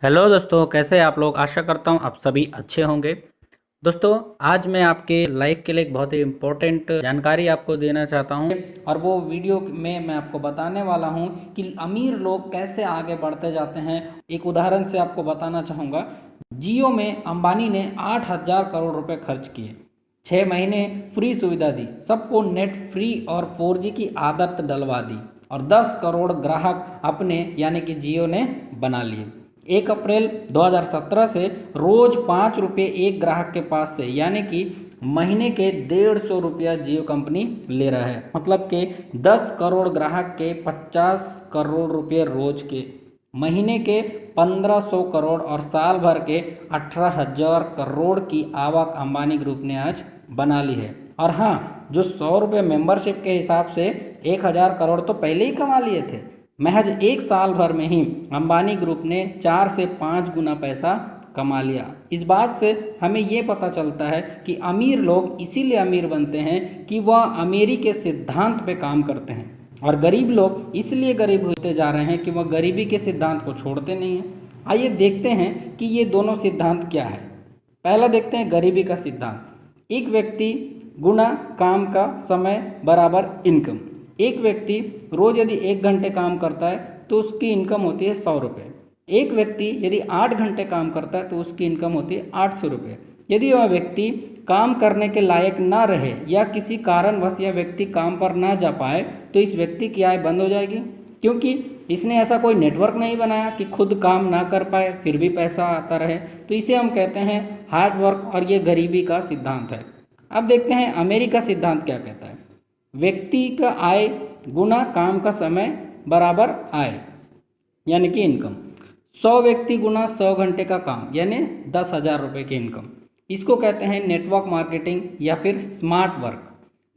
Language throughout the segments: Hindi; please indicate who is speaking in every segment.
Speaker 1: हेलो दोस्तों, कैसे हैं आप लोग। आशा करता हूँ आप सभी अच्छे होंगे। दोस्तों, आज मैं आपके लाइफ के लिए एक बहुत ही इम्पोर्टेंट जानकारी आपको देना चाहता हूँ और वो वीडियो में मैं आपको बताने वाला हूँ कि अमीर लोग कैसे आगे बढ़ते जाते हैं। एक उदाहरण से आपको बताना चाहूँगा। जियो में अंबानी ने 8,000 करोड़ रुपए खर्च किए, 6 महीने फ्री सुविधा दी, सबको नेट फ्री और 4G की आदत डलवा दी और 10 करोड़ ग्राहक अपने यानी कि जियो ने बना लिए। 1 अप्रैल 2017 से रोज 5 रुपये एक ग्राहक के पास से यानी कि महीने के 150 रुपया जियो कंपनी ले रहा है। मतलब कि 10 करोड़ ग्राहक के 50 करोड़ रुपये रोज के, महीने के 1500 करोड़ और साल भर के 18,000 करोड़ की आवक अंबानी ग्रुप ने आज बना ली है। और हाँ, जो 100 रुपये मेंबरशिप के हिसाब से 1,000 करोड़ तो पहले ही कमा लिए थे। महज 1 साल भर में ही अंबानी ग्रुप ने 4 से 5 गुना पैसा कमा लिया। इस बात से हमें ये पता चलता है कि अमीर लोग इसीलिए अमीर बनते हैं कि वह अमीरी के सिद्धांत पे काम करते हैं, और गरीब लोग इसलिए गरीब होते जा रहे हैं कि वह गरीबी के सिद्धांत को छोड़ते नहीं हैं। आइए देखते हैं कि ये दोनों सिद्धांत क्या है। पहला देखते हैं गरीबी का सिद्धांत। एक व्यक्ति गुना काम का समय बराबर इनकम। एक व्यक्ति रोज यदि 1 घंटे काम करता है तो उसकी इनकम होती है 100 रुपये। एक व्यक्ति यदि 8 घंटे काम करता है तो उसकी इनकम होती है 800 रुपये। यदि वह व्यक्ति काम करने के लायक ना रहे या किसी कारणवश यह व्यक्ति काम पर ना जा पाए तो इस व्यक्ति की आय बंद हो जाएगी, क्योंकि इसने ऐसा कोई नेटवर्क नहीं बनाया कि खुद काम ना कर पाए फिर भी पैसा आता रहे। तो इसे हम कहते हैं हार्ड वर्क, और ये गरीबी का सिद्धांत है। अब देखते हैं अमेरिका सिद्धांत क्या कहता है। व्यक्ति का आय गुना काम का समय बराबर आय यानी कि इनकम। 100 व्यक्ति गुना 100 घंटे का काम यानी 10,000 रुपये की इनकम। इसको कहते हैं नेटवर्क मार्केटिंग या फिर smart work.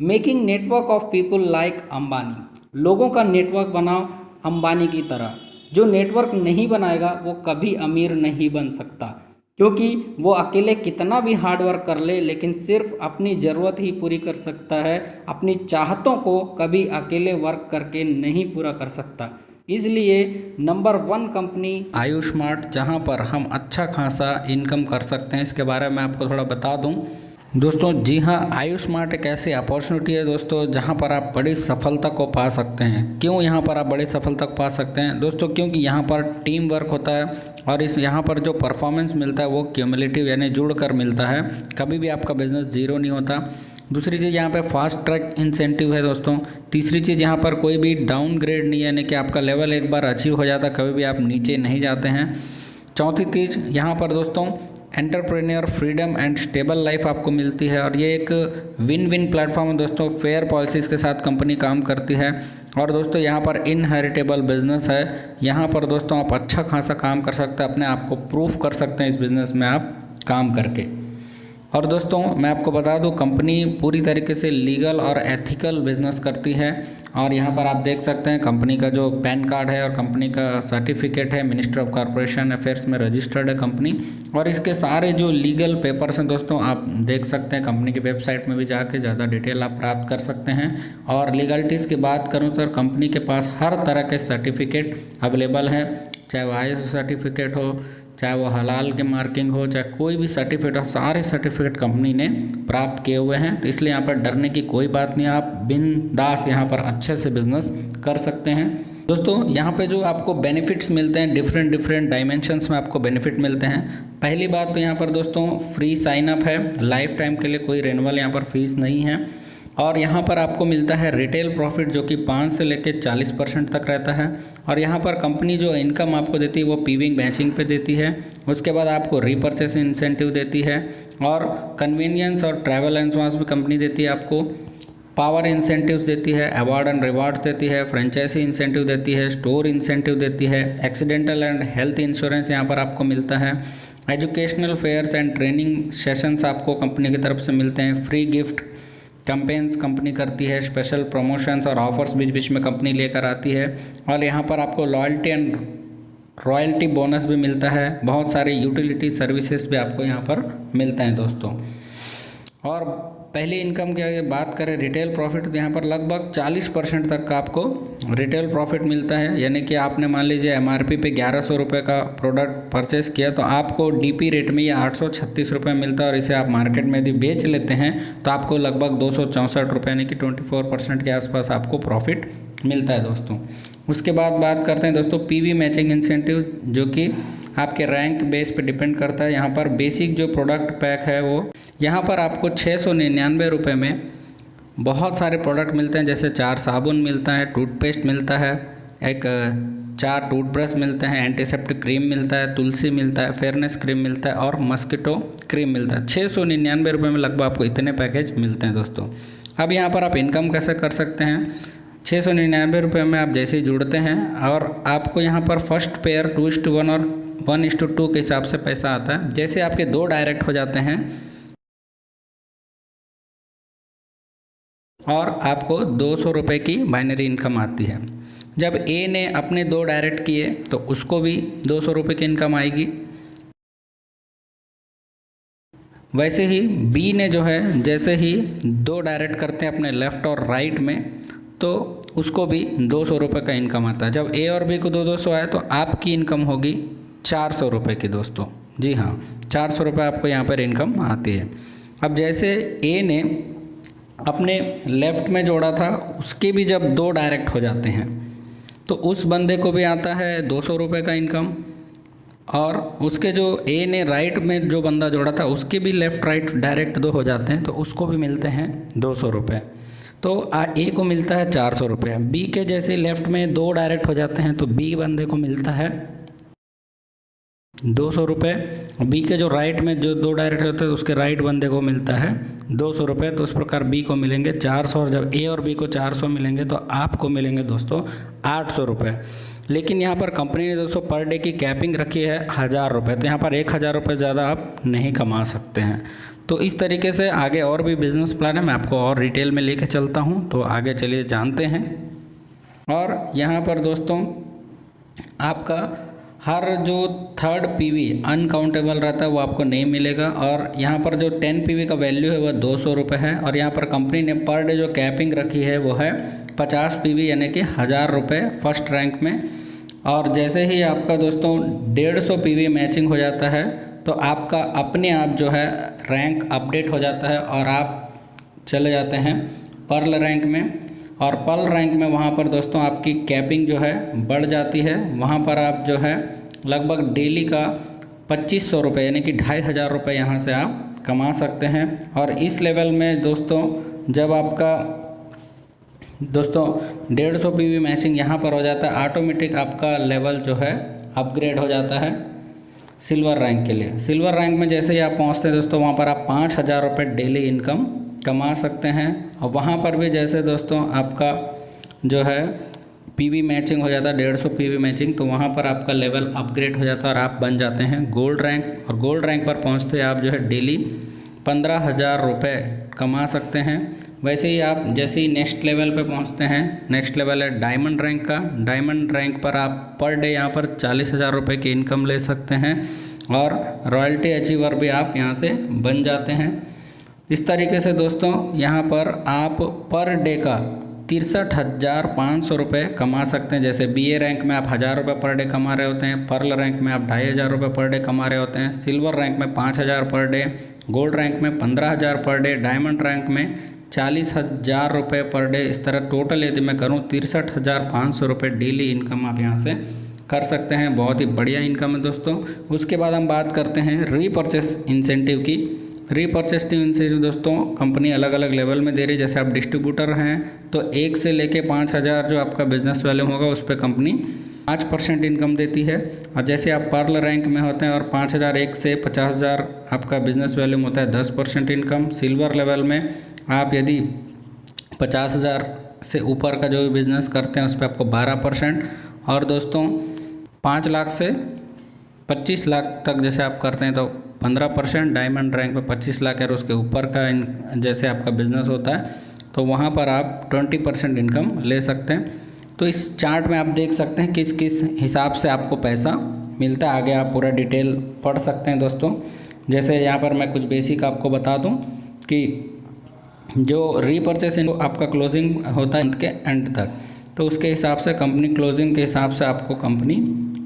Speaker 1: Making network of people like Ambani. लोगों का नेटवर्क बनाओ अंबानी की तरह। जो नेटवर्क नहीं बनाएगा वो कभी अमीर नहीं बन सकता, क्योंकि वो अकेले कितना भी हार्ड वर्क कर ले लेकिन सिर्फ अपनी ज़रूरत ही पूरी कर सकता है, अपनी चाहतों को कभी अकेले वर्क करके नहीं पूरा कर सकता। इसलिए नंबर 1 कंपनी आयुष स्मार्ट, जहाँ पर हम अच्छा खासा इनकम कर सकते हैं, इसके बारे में आपको थोड़ा बता दूं। दोस्तों जी हाँ, आयुष स्मार्ट एक ऐसी अपॉर्चुनिटी है दोस्तों जहाँ पर आप बड़ी सफलता को पा सकते हैं। क्यों यहाँ पर आप बड़ी सफलता को पा सकते हैं दोस्तों? क्योंकि यहाँ पर टीम वर्क होता है और इस यहाँ पर जो परफॉर्मेंस मिलता है वो क्यूमुलेटिव यानी जुड़ कर मिलता है। कभी भी आपका बिजनेस जीरो नहीं होता। दूसरी चीज़ यहाँ पे फास्ट ट्रैक इंसेंटिव है दोस्तों। तीसरी चीज़ यहाँ पर कोई भी डाउनग्रेड नहीं है, यानी कि आपका लेवल एक बार अचीव हो जाता कभी भी आप नीचे नहीं जाते हैं। चौथी चीज़ यहाँ पर दोस्तों entrepreneur freedom and stable life आपको मिलती है, और ये एक विन विन प्लेटफॉर्म है दोस्तों। फेयर पॉलिसीज़ के साथ कंपनी काम करती है। और दोस्तों यहाँ पर इनहेरिटेबल बिजनेस है। यहाँ पर दोस्तों आप अच्छा खासा काम कर सकते हैं, अपने आप को प्रूफ कर सकते हैं इस बिज़नेस में आप काम करके। और दोस्तों मैं आपको बता दूं, कंपनी पूरी तरीके से लीगल और एथिकल बिजनेस करती है। और यहाँ पर आप देख सकते हैं कंपनी का जो पैन कार्ड है और कंपनी का सर्टिफिकेट है, मिनिस्ट्री ऑफ कॉरपोरेशन अफेयर्स में रजिस्टर्ड है कंपनी। और इसके सारे जो लीगल पेपर्स हैं दोस्तों आप देख सकते हैं, कंपनी की वेबसाइट में भी जाके ज़्यादा डिटेल आप प्राप्त कर सकते हैं। और लीगलिटीज़ की बात करूँ तो कंपनी के पास हर तरह के सर्टिफिकेट अवेलेबल है, चाहे वो ISO सर्टिफिकेट हो, चाहे वो हलाल के मार्किंग हो, चाहे कोई भी सर्टिफिकेट हो, सारे सर्टिफिकेट कंपनी ने प्राप्त किए हुए हैं। तो इसलिए यहाँ पर डरने की कोई बात नहीं, आप बिंदास यहाँ पर अच्छे से बिजनेस कर सकते हैं। दोस्तों यहाँ पे जो आपको बेनिफिट्स मिलते हैं, डिफरेंट डिफरेंट डायमेंशंस में आपको बेनिफिट मिलते हैं। पहली बात तो यहाँ पर दोस्तों फ्री साइन अप है, लाइफ टाइम के लिए कोई रेनुअल यहाँ पर फीस नहीं है। और यहाँ पर आपको मिलता है रिटेल प्रॉफिट जो कि 5 से लेकर 40% तक रहता है। और यहाँ पर कंपनी जो इनकम आपको देती है वो पीविंग बैचिंग पे देती है। उसके बाद आपको रीपर्चेस इंसेंटिव देती है, और कन्वीनियंस और ट्रैवल इंश्योरेंस भी कंपनी देती है आपको। पावर इंसेंटिव्स देती है, अवार्ड एंड रिवार्ड्स देती है, फ्रेंचाइजी इंसेंटिव देती है, स्टोर इंसेंटिव देती है, एक्सीडेंटल एंड हेल्थ इंश्योरेंस यहाँ पर आपको मिलता है। Educational fairs and training sessions आपको कंपनी की तरफ से मिलते हैं। फ्री गिफ्ट कैंपेन्स कंपनी करती है, स्पेशल प्रमोशंस और ऑफर्स बीच बीच में कंपनी लेकर आती है। और यहाँ पर आपको लॉयल्टी एंड रॉयल्टी बोनस भी मिलता है। बहुत सारे यूटिलिटी सर्विसेज भी आपको यहाँ पर मिलते हैं दोस्तों। और पहली इनकम की अगर बात करें रिटेल प्रॉफिट, तो यहाँ पर लगभग 40% तक का आपको रिटेल प्रॉफिट मिलता है। यानी कि आपने मान लीजिए MRP पे 1100 रुपये का प्रोडक्ट परचेस किया तो आपको DP रेट में ये 836 रुपये मिलता है, और इसे आप मार्केट में यदि बेच लेते हैं तो आपको लगभग 264 रुपये यानी कि 24% के आसपास आपको प्रॉफिट मिलता है दोस्तों। उसके बाद बात करते हैं दोस्तों PV मैचिंग इंसेंटिव, जो कि आपके रैंक बेस पे डिपेंड करता है। यहाँ पर बेसिक जो प्रोडक्ट पैक है वो यहाँ पर आपको 699 रुपये में बहुत सारे प्रोडक्ट मिलते हैं, जैसे 4 साबुन मिलता है, टूथपेस्ट मिलता है, एक 4 टूथब्रश मिलते हैं, एंटीसेप्टिक क्रीम मिलता है, तुलसी मिलता है, फेयरनेस क्रीम मिलता है और मस्कीटो क्रीम मिलता है। 699 रुपये में लगभग आपको इतने पैकेज मिलते हैं दोस्तों। अब यहाँ पर आप इनकम कैसे कर सकते हैं, 699 रुपये में आप जैसे ही जुड़ते हैं और आपको यहाँ पर फर्स्ट पेयर 2:1 और 1:2 के हिसाब से पैसा आता है। जैसे आपके 2 डायरेक्ट हो जाते हैं और आपको 200 रुपये की बाइनरी इनकम आती है। जब A ने अपने 2 डायरेक्ट किए तो उसको भी 200 रुपये की इनकम आएगी। वैसे ही B ने जो है जैसे ही 2 डायरेक्ट करते हैं अपने लेफ़्ट और राइट में तो उसको भी 200 रुपये का इनकम आता है। जब A और B को 200 आए तो आपकी इनकम होगी 400 रुपये की दोस्तों। जी हाँ, 400 रुपये आपको यहाँ पर इनकम आती है। अब जैसे A ने अपने लेफ़्ट में जोड़ा था, उसके भी जब 2 डायरेक्ट हो जाते हैं तो उस बंदे को भी आता है 200 रुपये का इनकम, और उसके जो A ने राइट में जो बंदा जोड़ा था उसके भी लेफ़्ट राइट डायरेक्ट 2 हो जाते हैं तो उसको भी मिलते हैं 200 रुपये। तो A को मिलता है 400 रुपये। B के जैसे लेफ़्ट में 2 डायरेक्ट हो जाते हैं तो B बंदे को मिलता है 200 रुपये। B के जो राइट में जो 2 डायरेक्ट होते हैं उसके राइट बंदे को मिलता है 200 रुपये। तो उस प्रकार B को मिलेंगे 400, और जब A और B को 400 मिलेंगे तो आपको मिलेंगे दोस्तों 800 रुपये। लेकिन यहाँ पर कंपनी ने दोस्तों पर डे की कैपिंग रखी है 1000 रुपये, तो यहाँ पर 1000 रुपये ज़्यादा आप नहीं कमा सकते हैं। तो इस तरीके से आगे और भी बिजनेस प्लान है, मैं आपको और डिटेल में लेके चलता हूँ, तो आगे चलिए जानते हैं। और यहाँ पर दोस्तों आपका हर जो 3rd PV अनकाउंटेबल रहता है वो आपको नहीं मिलेगा, और यहाँ पर जो 10 PV का वैल्यू है वह 200 रुपये है। और यहाँ पर कंपनी ने पर डे जो कैपिंग रखी है वो है 50 PV यानी कि 1000 रुपये फर्स्ट रैंक में। और जैसे ही आपका दोस्तों 150 PV मैचिंग हो जाता है तो आपका अपने आप जो है रैंक अपडेट हो जाता है और आप चले जाते हैं पर्ल रैंक में। और पर्ल रैंक में वहाँ पर दोस्तों आपकी कैपिंग जो है बढ़ जाती है। वहाँ पर आप जो है लगभग डेली का 2500 रुपये यानी कि 2500 रुपये यहाँ से आप कमा सकते हैं। और इस लेवल में दोस्तों जब आपका दोस्तों 150 PV मैचिंग यहाँ पर हो जाता है, ऑटोमेटिक आपका लेवल जो है अपग्रेड हो जाता है सिल्वर रैंक के लिए। सिल्वर रैंक में जैसे ही आप पहुँचते हैं दोस्तों वहाँ पर आप 5000 रुपये डेली इनकम कमा सकते हैं। और वहाँ पर भी जैसे दोस्तों आपका जो है PV मैचिंग हो जाता है 150 PV मैचिंग, तो वहाँ पर आपका लेवल अपग्रेड हो जाता है और आप बन जाते हैं गोल्ड रैंक। और गोल्ड रैंक पर पहुँचते आप जो है डेली 15,000 रुपये कमा सकते हैं। वैसे ही आप जैसे ही नेक्स्ट लेवल पे पहुंचते हैं, नेक्स्ट लेवल है डायमंड रैंक का। डायमंड रैंक पर आप पर डे यहाँ पर 40,000 रुपये की इनकम ले सकते हैं और रॉयल्टी अचीवर भी आप यहाँ से बन जाते हैं। इस तरीके से दोस्तों यहाँ पर आप पर डे का 63,500 रुपये कमा सकते हैं। जैसे BA रैंक में आप 1000 रुपये पर डे कमा रहे होते हैं, पर्ल रैंक में आप 2500 रुपये पर डे कमा रहे होते हैं, सिल्वर रैंक में 5000 पर डे, गोल्ड रैंक में 15,000 पर डे, डायमंड रैंक में 40,000 रुपये पर डे। इस तरह टोटल यदि मैं करूँ 63,500 रुपये डेली इनकम आप यहाँ से कर सकते हैं। बहुत ही बढ़िया इनकम है दोस्तों। उसके बाद हम बात करते हैं रीपरचेस इंसेंटिव की। रीपरचेस इंसेंटिव दोस्तों कंपनी अलग अलग लेवल में दे रही है। जैसे आप डिस्ट्रीब्यूटर हैं तो 1 से लेके 5,000 जो आपका बिजनेस वैल्यूम होगा उस पर कंपनी 5% इनकम देती है। और जैसे आप पर्ल रैंक में होते हैं और 5,000 1 से 50,000 आपका बिजनेस वैल्यूम होता है 10% इनकम। सिल्वर लेवल में आप यदि 50,000 से ऊपर का जो भी बिज़नेस करते हैं उस पर आपको 12%। और दोस्तों 5 लाख से 25 लाख तक जैसे आप करते हैं तो 15%। डायमंड रैंक पे 25 लाख है और उसके ऊपर का जैसे आपका बिज़नेस होता है तो वहाँ पर आप 20% इनकम ले सकते हैं। तो इस चार्ट में आप देख सकते हैं किस किस हिसाब से आपको पैसा मिलता है। आगे आप पूरा डिटेल पढ़ सकते हैं दोस्तों। जैसे यहाँ पर मैं कुछ बेसिक आपको बता दूँ कि जो रीपर्चेस आपका क्लोजिंग होता है मंथ के एंड तक, तो उसके हिसाब से कंपनी क्लोजिंग के हिसाब से आपको कंपनी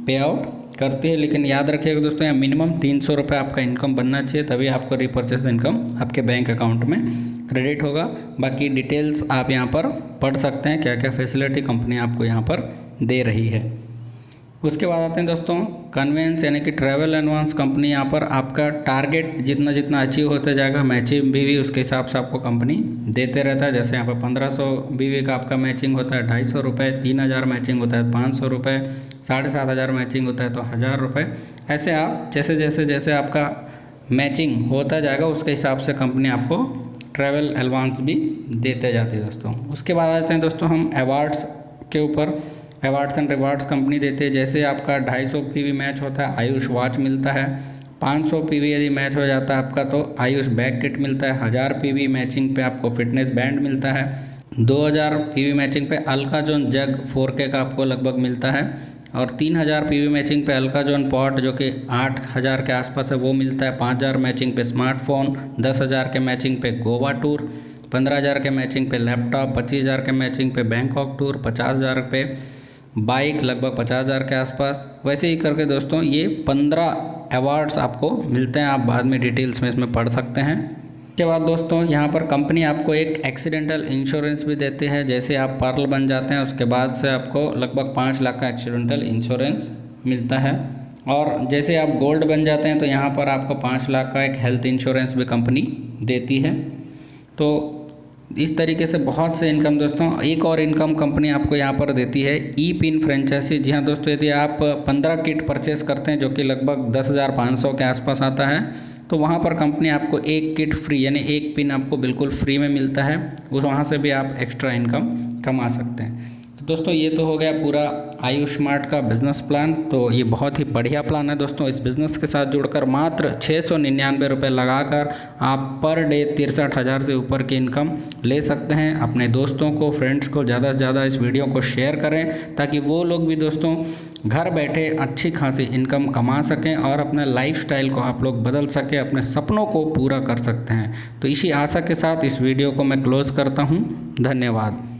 Speaker 1: पे आउट करती है। लेकिन याद रखिएगा दोस्तों, यहाँ मिनिमम 300 रुपये आपका इनकम बनना चाहिए, तभी आपको रीपर्चेस इनकम आपके बैंक अकाउंट में क्रेडिट होगा। बाकी डिटेल्स आप यहाँ पर पढ़ सकते हैं, क्या क्या फैसिलिटी कंपनी आपको यहाँ पर दे रही है। उसके बाद आते हैं दोस्तों कन्वेंस यानी कि ट्रैवल एडवांस कंपनी। यहाँ पर आपका टारगेट जितना जितना अचीव होते जाएगा मैचिंग बीवी, उसके हिसाब से आपको कंपनी देते रहता है। जैसे यहाँ पर 1500 बीवी का आपका मैचिंग होता है 250 रुपये, 3000 मैचिंग होता है 500 रुपये, 7500 मैचिंग होता है तो 1000 रुपये। ऐसे आप जैसे जैसे जैसे आपका मैचिंग होता जाएगा उसके हिसाब से कंपनी आपको ट्रैवल एडवांस भी देते जाती है दोस्तों। उसके बाद आते हैं दोस्तों हम अवार्ड्स के ऊपर। अवार्ड्स एंड रिवार्ड्स कंपनी देते हैं। जैसे आपका 250 पीवी मैच होता है आयुष वॉच मिलता है, 500 पीवी यदि मैच हो जाता है आपका तो आयुष बैक किट मिलता है, 1000 पीवी मैचिंग पे आपको फिटनेस बैंड मिलता है, 2000 पीवी मैचिंग पे अल्काजोन जग 4K का आपको लगभग मिलता है, और 3000 पीवी मैचिंग पे अल्काजोन पॉट जो कि 8000 के आसपास है वो मिलता है, 5000 मैचिंग पे स्मार्टफोन, 10,000 के मैचिंग पे गोवा टूर, 15,000 के मैचिंग पे लैपटॉप, 25,000 के मैचिंग पे बैंकॉक टूर, 50,000 पे बाइक, लगभग 50,000 के आसपास। वैसे ही करके दोस्तों ये 15 अवार्ड्स आपको मिलते हैं। आप बाद में डिटेल्स में इसमें पढ़ सकते हैं। उसके बाद दोस्तों यहाँ पर कंपनी आपको एक एक्सीडेंटल इंश्योरेंस भी देती है। जैसे आप पर्ल बन जाते हैं उसके बाद से आपको लगभग 5 लाख का एक्सीडेंटल इंश्योरेंस मिलता है, और जैसे आप गोल्ड बन जाते हैं तो यहाँ पर आपको 5 लाख का एक हेल्थ इंश्योरेंस भी कंपनी देती है। तो इस तरीके से बहुत से इनकम दोस्तों। एक और इनकम कंपनी आपको यहाँ पर देती है ई पिन फ्रेंचाइजी। जी हाँ दोस्तों, यदि आप 15 किट परचेस करते हैं जो कि लगभग 10,500 के आसपास आता है, तो वहाँ पर कंपनी आपको एक किट फ्री यानी एक पिन आपको बिल्कुल फ्री में मिलता है। वहाँ से भी आप एक्स्ट्रा इनकम कमा सकते हैं। तो दोस्तों ये तो हो गया पूरा आयुष स्मार्ट का बिज़नेस प्लान। तो ये बहुत ही बढ़िया प्लान है दोस्तों। इस बिज़नेस के साथ जुड़कर मात्र 699 रुपये लगाकर आप पर डे 63,000 से ऊपर की इनकम ले सकते हैं। अपने दोस्तों को, फ्रेंड्स को ज़्यादा से ज़्यादा इस वीडियो को शेयर करें ताकि वो लोग भी दोस्तों घर बैठे अच्छी खासी इनकम कमा सकें और अपने लाइफस्टाइल को आप लोग बदल सकें, अपने सपनों को पूरा कर सकते हैं। तो इसी आशा के साथ इस वीडियो को मैं क्लोज़ करता हूँ। धन्यवाद।